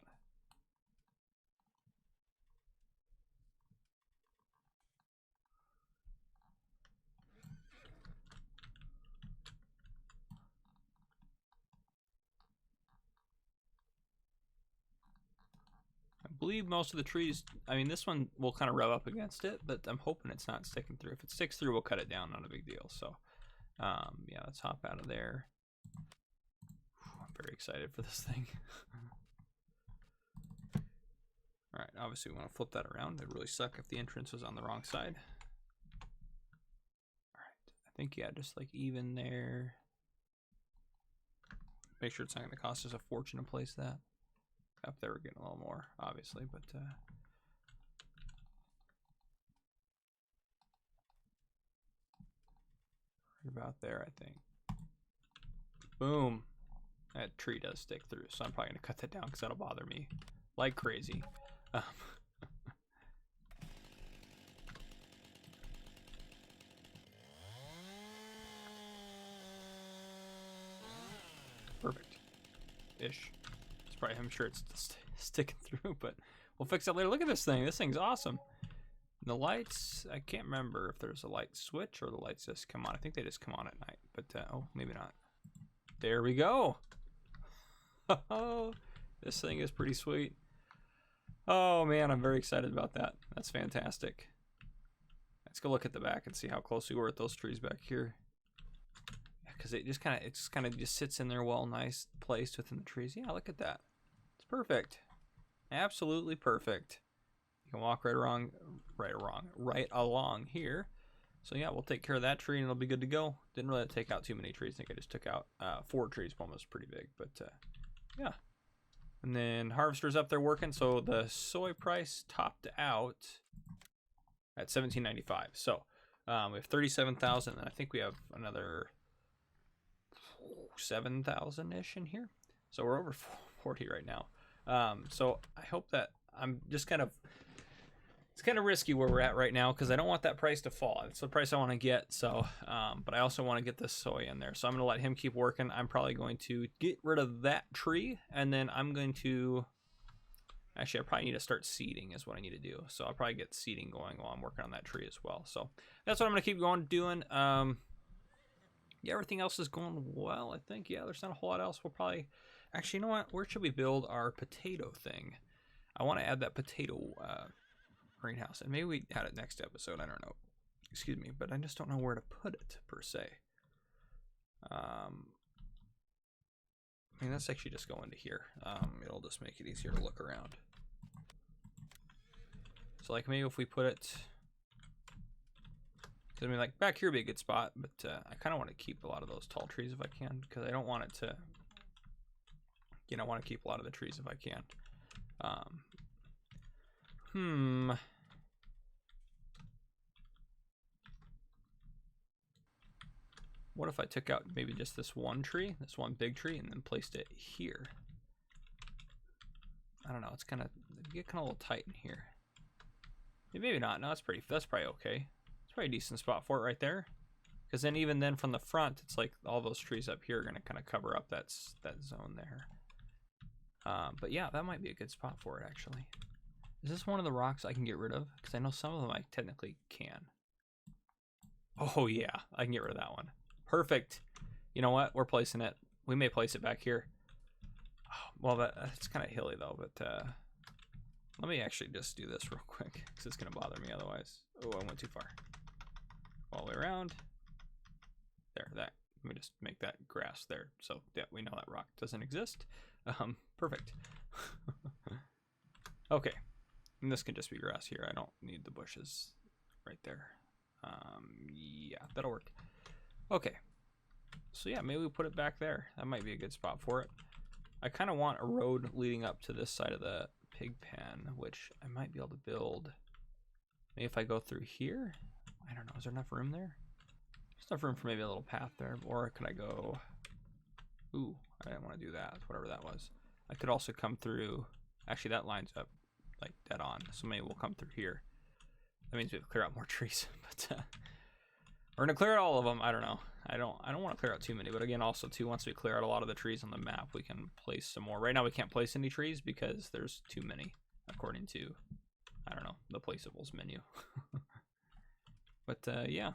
I believe most of the trees, I mean, this one will kind of rub up against it, but I'm hoping it's not sticking through. If it sticks through, we'll cut it down. Not a big deal. So, yeah, let's hop out of there. I'm very excited for this thing. All right, obviously we want to flip that around. It'd really suck if the entrance was on the wrong side. All right, I think, yeah, just like even there. Make sure it's not going to cost us a fortune to place that. Up there we're getting a little more, obviously, but right about there, I think. Boom. That tree does stick through, so I'm probably going to cut that down because that'll bother me like crazy. Perfect-ish. Probably, I'm sure it's sticking through, but we'll fix that later. Look at this thing. This thing's awesome. The lights, I can't remember if there's a light switch or the lights just come on. I think they just come on at night, but oh, maybe not. There we go. Oh, this thing is pretty sweet. Oh man, I'm very excited about that. That's fantastic. Let's go look at the back and see how close we were with those trees back here. Because it just kind of sits in there well, nice placed within the trees. Yeah, look at that. It's perfect. Absolutely perfect. You can walk right along here. So yeah, we'll take care of that tree and it'll be good to go. Didn't really take out too many trees. I think I just took out 4 trees. One was pretty big, but yeah. And then harvester's up there working. So the soy price topped out at $17.95. So we have 37,000, and I think we have another 7,000-ish in here. So we're over 40 right now. So I hope that I'm just it's kind of risky where we're at right now because I don't want that price to fall. It's the price I want to get. So, but I also want to get this soy in there. So I'm going to let him keep working. I'm probably going to get rid of that tree, and then I'm going to, actually I probably need to start seeding is what I need to do. So I'll probably get seeding going while I'm working on that tree as well. So that's what I'm going to keep going doing. Yeah, everything else is going well, I think. Yeah, there's not a whole lot else. We'll probably, actually, you know what? Where should we build our potato thing? I want to add that potato greenhouse, and maybe we add it next episode. I don't know. Excuse me, but I just don't know where to put it, per se. I mean, let's actually just go into here. It'll just make it easier to look around. So, like, maybe if we put it... I mean, like, back here would be a good spot, but I kind of want to keep a lot of those tall trees if I can, because I don't want it to, you know, I want to keep a lot of the trees if I can. What if I took out maybe just this one tree, this one big tree, and then placed it here? I don't know, it's kind of, get kind of a little tight in here. Maybe not, no, that's probably okay. It's probably a decent spot for it right there. Because then even then from the front, it's like all those trees up here are going to kind of cover up that zone there. But yeah, that might be a good spot for it actually. Is this one of the rocks I can get rid of? Because I know some of them I technically can. Oh yeah, I can get rid of that one. Perfect. You know what? We're placing it. We may place it back here. Oh, well, that's kind of hilly though, but let me actually just do this real quick because it's gonna bother me otherwise. Oh, I went too far. All the way around. There, that. Let me just make that grass there. So yeah, we know that rock doesn't exist. Perfect. Okay, and this can just be grass here. I don't need the bushes right there. Yeah, that'll work. Okay, so yeah, maybe we put it back there. That might be a good spot for it. I kind of want a road leading up to this side of the pig pen, which I might be able to build. Maybe if I go through here, I don't know, is there enough room there? There's enough room for maybe a little path there, or could I go, ooh, I didn't want to do that, whatever that was. I could also come through, actually that lines up like dead on, so maybe we'll come through here. That means we have to clear out more trees, but we're gonna clear out all of them. I don't know. I don't want to clear out too many, but again, also too, once we clear out a lot of the trees on the map, we can place some more. Right now, we can't place any trees because there's too many, according to, I don't know, the placeables menu. But yeah,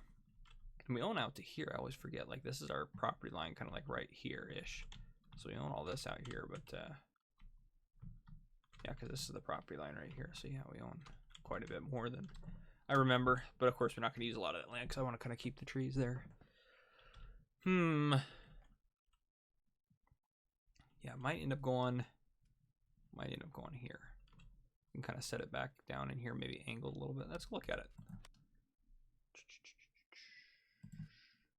and we own out to here. I always forget. Like this is our property line, kind of like right here-ish. So we own all this out here, but yeah, because this is the property line right here. So yeah, we own quite a bit more than I remember. But of course, we're not going to use a lot of that land because I want to kind of keep the trees there. Yeah, might end up going here. And kind of set it back down in here, maybe angled a little bit. Let's look at it.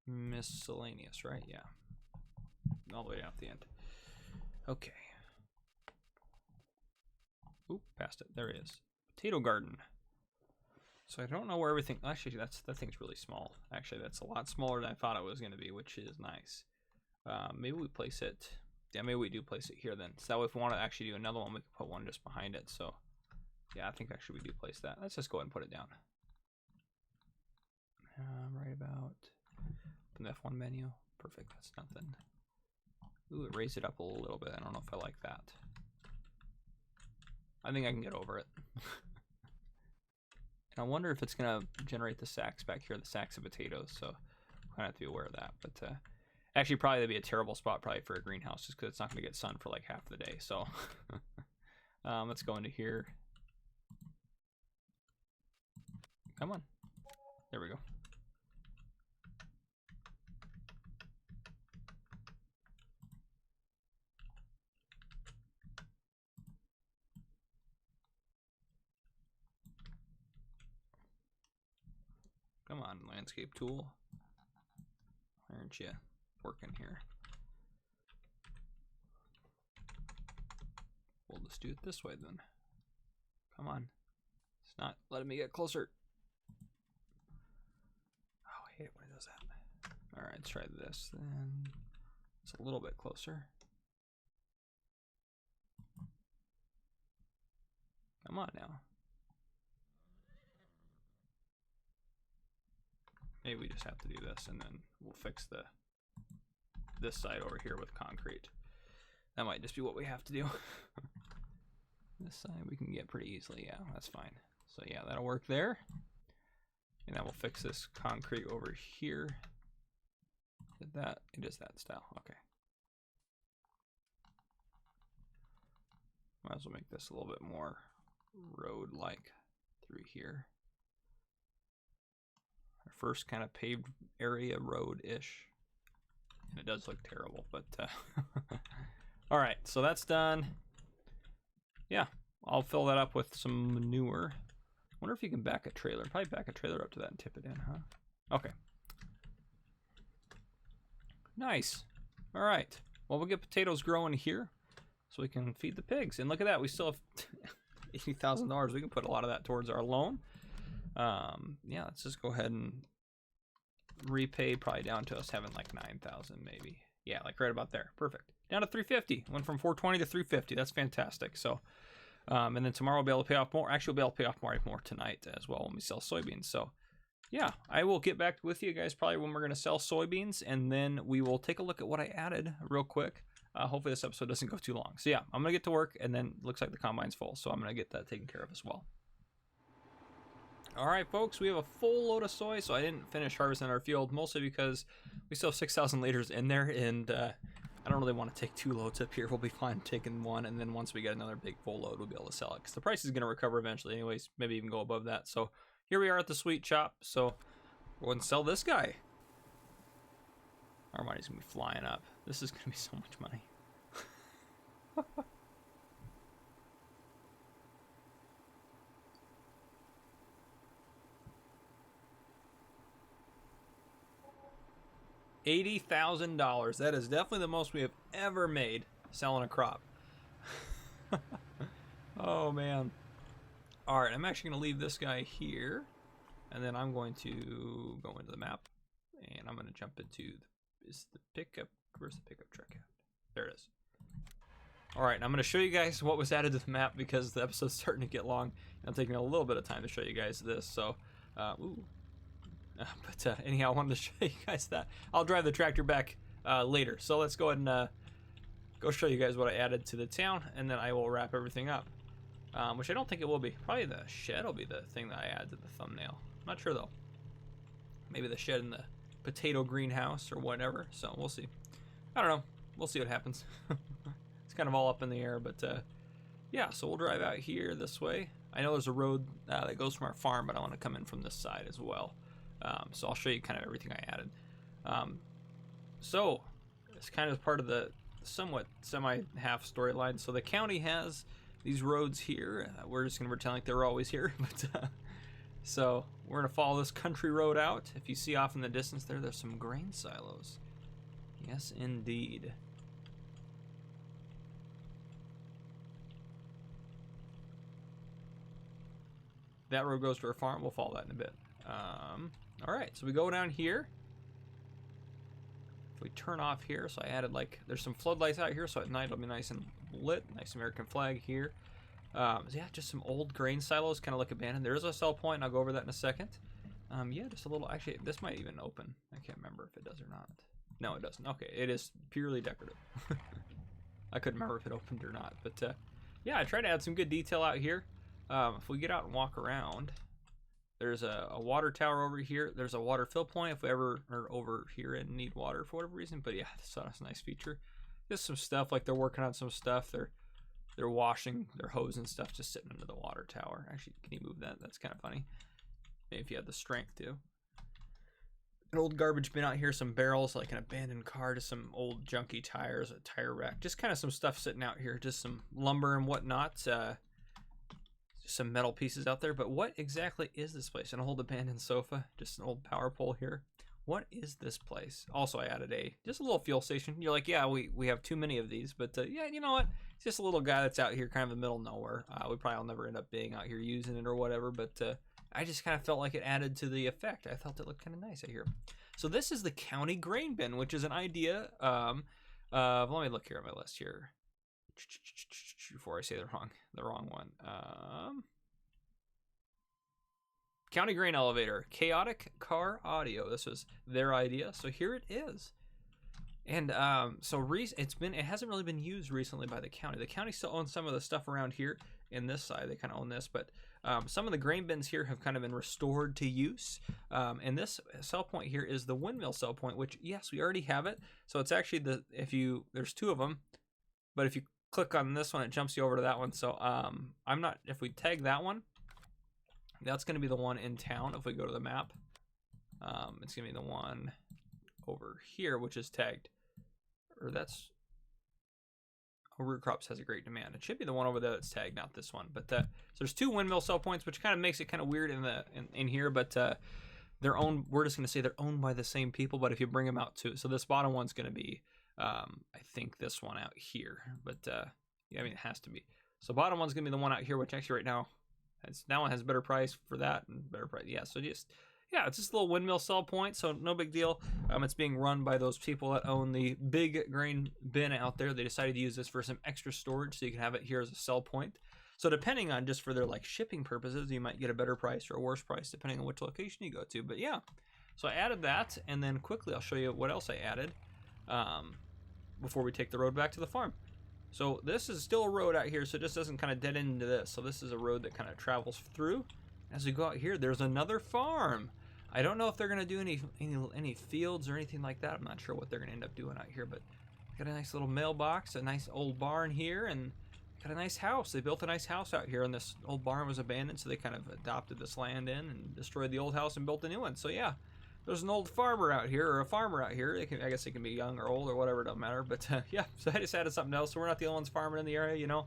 Miscellaneous, right? Yeah. All the way down at the end. Okay. Oop, past it. There it is. Potato garden. So I don't know where everything. Actually, that thing's really small. Actually, that's a lot smaller than I thought it was going to be, which is nice. Maybe we place it. Yeah, maybe we do place it here then. So that way, if we want to actually do another one, we can put one just behind it. So yeah, I think actually we do place that. Let's just go ahead and put it down. Right about. Open the F1 menu. Perfect. That's nothing. Ooh, it raised it up a little bit. I don't know if I like that. I think I can get over it. And I wonder if it's going to generate the sacks back here, the sacks of potatoes. So I have to be aware of that. But actually, probably that'd be a terrible spot probably for a greenhouse just because it's not going to get sun for like half the day. So let's go into here. Come on. There we go. Come on, landscape tool. Why aren't you working here? We'll just do it this way then. Come on. It's not letting me get closer. Oh, I hate it when it does that. All right, let's try this then. It's a little bit closer. Come on now. Maybe we just have to do this and then we'll fix this side over here with concrete. That might just be what we have to do. This side we can get pretty easily. Yeah, that's fine. So yeah, that'll work there. And then we'll fix this concrete over here. Did that? It is that style. Okay. Might as well make this a little bit more road-like through here. Our first kind of paved area road-ish. And it does look terrible, but all right, so that's done. Yeah, I'll fill that up with some manure. Wonder if you can back a trailer. Probably back a trailer up to that and tip it in, huh? Okay. Nice. All right. Well, we'll get potatoes growing here so we can feed the pigs. And look at that, we still have $80,000. We can put a lot of that towards our loan. Yeah, let's just go ahead and repay, probably down to us having like 9,000 maybe. Yeah, like right about there. Perfect. Down to 350. Went from 420 to 350. That's fantastic. So, and then tomorrow we'll be able to pay off more. Actually, we'll be able to pay off more tonight as well when we sell soybeans. So, yeah, I will get back with you guys probably when we're going to sell soybeans, and then we will take a look at what I added real quick. Hopefully this episode doesn't go too long. So, yeah, I'm going to get to work, and then looks like the combine's full. So I'm going to get that taken care of as well. All right, folks, we have a full load of soy, so I didn't finish harvesting our field, mostly because we still have 6,000 liters in there, and I don't really want to take 2 loads up here. We'll be fine taking 1, and then once we get another big full load, we'll be able to sell it, because the price is going to recover eventually anyways, maybe even go above that. So here we are at the sweet shop, so we're going to sell this guy. Our money's going to be flying up. This is going to be so much money. $80,000. That is definitely the most we have ever made selling a crop. Oh man. All right, I'm actually going to leave this guy here, and then I'm going to go into the map, and I'm going to jump into is the pickup. Where's the pickup truck at? There it is. All right, I'm going to show you guys what was added to the map, because the episode's starting to get long, and I'm taking a little bit of time to show you guys this. So, anyhow, I wanted to show you guys that. I'll drive the tractor back later. So let's go ahead and go show you guys what I added to the town, and then I will wrap everything up. Which I don't think it will be. Probably the shed will be the thing that I add to the thumbnail. I'm not sure though. Maybe the shed in the potato greenhouse or whatever. So we'll see. I don't know. We'll see what happens. It's kind of all up in the air, but yeah. So we'll drive out here this way. I know there's a road that goes from our farm, but I want to come in from this side as well. So I'll show you kind of everything I added. So it's kind of part of the somewhat semi-half storyline. So the county has these roads here. We're just going to pretend like they're always here. But so we're going to follow this country road out. If you see off in the distance there, there's some grain silos. Yes, indeed. That road goes to our farm. We'll follow that in a bit. All right, so we go down here. If we turn off here, so I added there's some floodlights out here, so at night it'll be nice and lit. Nice American flag here. So yeah, just some old grain silos, kind of look abandoned. There is a sell point, and I'll go over that in a second. Yeah, just a little. Actually, this might even open. I can't remember if it does or not. No, it doesn't. Okay, it is purely decorative. I couldn't remember if it opened or not, but yeah, I tried to add some good detail out here. If we get out and walk around, there's a water tower over here. There's a water fill point if we ever are over here and need water for whatever reason. But yeah, that's a nice feature. Just some stuff, like they're working on some stuff. They're washing their hose and stuff just sitting under the water tower. Actually, can you move that? That's kind of funny. Maybe if you had the strength to. An old garbage bin out here, some barrels, like an abandoned car, just some old junky tires, a tire rack, just kind of some stuff sitting out here, just some lumber and whatnot. Some metal pieces out there. But what exactly is this place? An old abandoned sofa, just an old power pole here. What is this place? Also, I added just a little fuel station. You're like, yeah, we have too many of these, but yeah, you know what? It's just a little guy that's out here kind of in the middle of nowhere. We probably will never end up being out here using it or whatever, but I just kind of felt like it added to the effect. I felt it looked kind of nice out here. So this is the county grain bin, which is an idea of, let me look here on my list here before I say the wrong one. County grain elevator, chaotic car audio. This was their idea, so here it is. And so it hasn't really been used recently by the county. The county still owns some of the stuff around here in this side. They kind of own this, but some of the grain bins here have kind of been restored to use. And this sell point here is the windmill sell point, which yes, we already have it. So it's actually there's 2 of them, but if you click on this one, it jumps you over to that one. So if we tag that one, that's going to be the one in town. If we go to the map, it's going to be the one over here, which is tagged, or that's root crops has a great demand. It should be the one over there that's tagged, not this one. But so there's 2 windmill sell points, which kind of makes it kind of weird in here. But they're owned. We're just going to say they're owned by the same people. But if you bring them out too, so this bottom one's going to be, I think this one out here. But yeah, I mean it has to be. So bottom one's going to be the one out here, which actually right now. That one has better price for that and better price. Yeah, so it's just a little windmill sell point, so no big deal. It's being run by those people that own the big grain bin out there. They decided to use this for some extra storage, so you can have it here as a sell point. So depending on just for their shipping purposes, you might get a better price or a worse price depending on which location you go to. But yeah, so I added that, and then quickly I'll show you what else I added before we take the road back to the farm. So this is still a road out here, so it just doesn't kind of dead end into this. So this is a road that kind of travels through. As we go out here, there's another farm. I don't know if they're going to do any fields or anything like that. I'm not sure what they're going to end up doing out here, but got a nice little mailbox, a nice old barn here, and got a nice house. They built a nice house out here, and this old barn was abandoned, so they kind of adopted this land in and destroyed the old house and built a new one. So yeah, there's an old farmer out here, or a farmer out here. I guess they can be young or old or whatever, it don't matter. But yeah, so I just added something else. So we're not the only ones farming in the area, you know.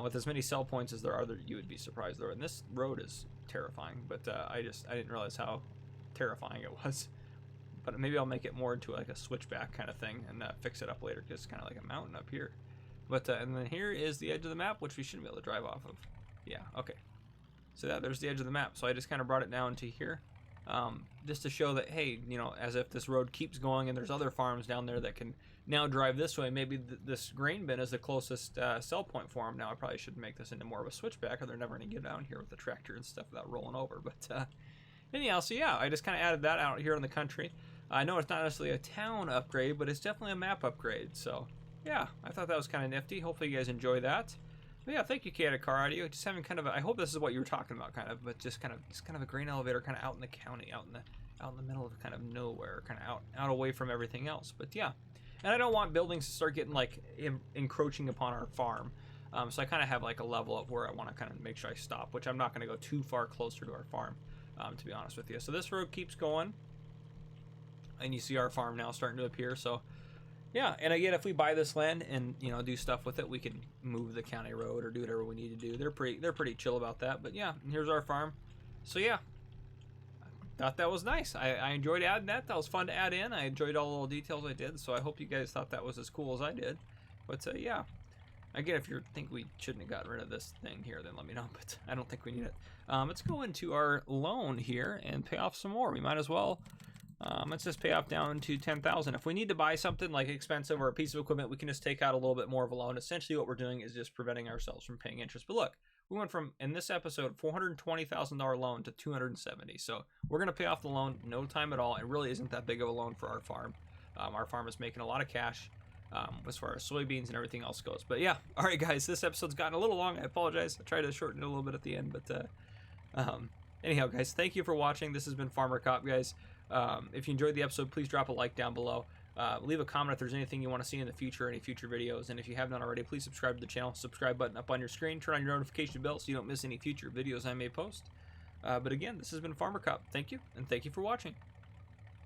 With as many sell points as there are, you would be surprised there. And this road is terrifying, but I didn't realize how terrifying it was. But maybe I'll make it more into like a switchback kind of thing and fix it up later, because it's kind of like a mountain up here. But and then here is the edge of the map, which we shouldn't be able to drive off of. Yeah, okay. So yeah, there's the edge of the map. So I just kind of brought it down to here, just to show that, hey, you know, as if this road keeps going and there's other farms down there that can now drive this way. Maybe this grain bin is the closest sell point for them. Now I probably should make this into more of a switchback, or they're never going to get down here with the tractor and stuff without rolling over. But anyhow, so yeah, I just kind of added that out here in the country. I know it's not necessarily a town upgrade, but it's definitely a map upgrade. So yeah, I thought that was kind of nifty. Hopefully you guys enjoy that. But yeah, thank you, Kata Car Audio. Just having kind of I hope this is what you were talking about, kind of, but just kind of a grain elevator, kind of out in the county, out in the middle of kind of nowhere, kind of out away from everything else. But yeah, and I don't want buildings to start getting like encroaching upon our farm. So I kind of have like a level of where I want to kind of make sure I stop, which I'm not going to go too far closer to our farm, to be honest with you. So this road keeps going, and you see our farm now starting to appear. So yeah, and again, if we buy this land and, you know, do stuff with it, we can move the county road or do whatever we need to do. They're pretty chill about that. But yeah, here's our farm. So yeah, I thought that was nice. I enjoyed adding that. That was fun to add in. I enjoyed all the little details I did. So I hope you guys thought that was as cool as I did. But yeah, again, if you think we shouldn't have gotten rid of this thing here, then let me know. But I don't think we need it. Let's go into our loan here and pay off some more. We might as well. Let's just pay off down to 10,000. If we need to buy something like expensive or a piece of equipment, we can just take out a little bit more of a loan. Essentially what we're doing is just preventing ourselves from paying interest. But look, we went from, in this episode, $420,000 loan to 270. So we're going to pay off the loan no time at all. It really isn't that big of a loan for our farm. Our farm is making a lot of cash as far as soybeans and everything else goes. But yeah, all right, guys, this episode's gotten a little long. I apologize. I tried to shorten it a little bit at the end. But anyhow, guys, thank you for watching. This has been Farmer Cop, guys. If you enjoyed the episode, please drop a like down below. Leave a comment if there's anything you want to see in the future, any future videos. And if you have not already, please subscribe to the channel. Subscribe button up on your screen. Turn on your notification bell so you don't miss any future videos I may post. But again, this has been Farmer Cop. Thank you, and thank you for watching.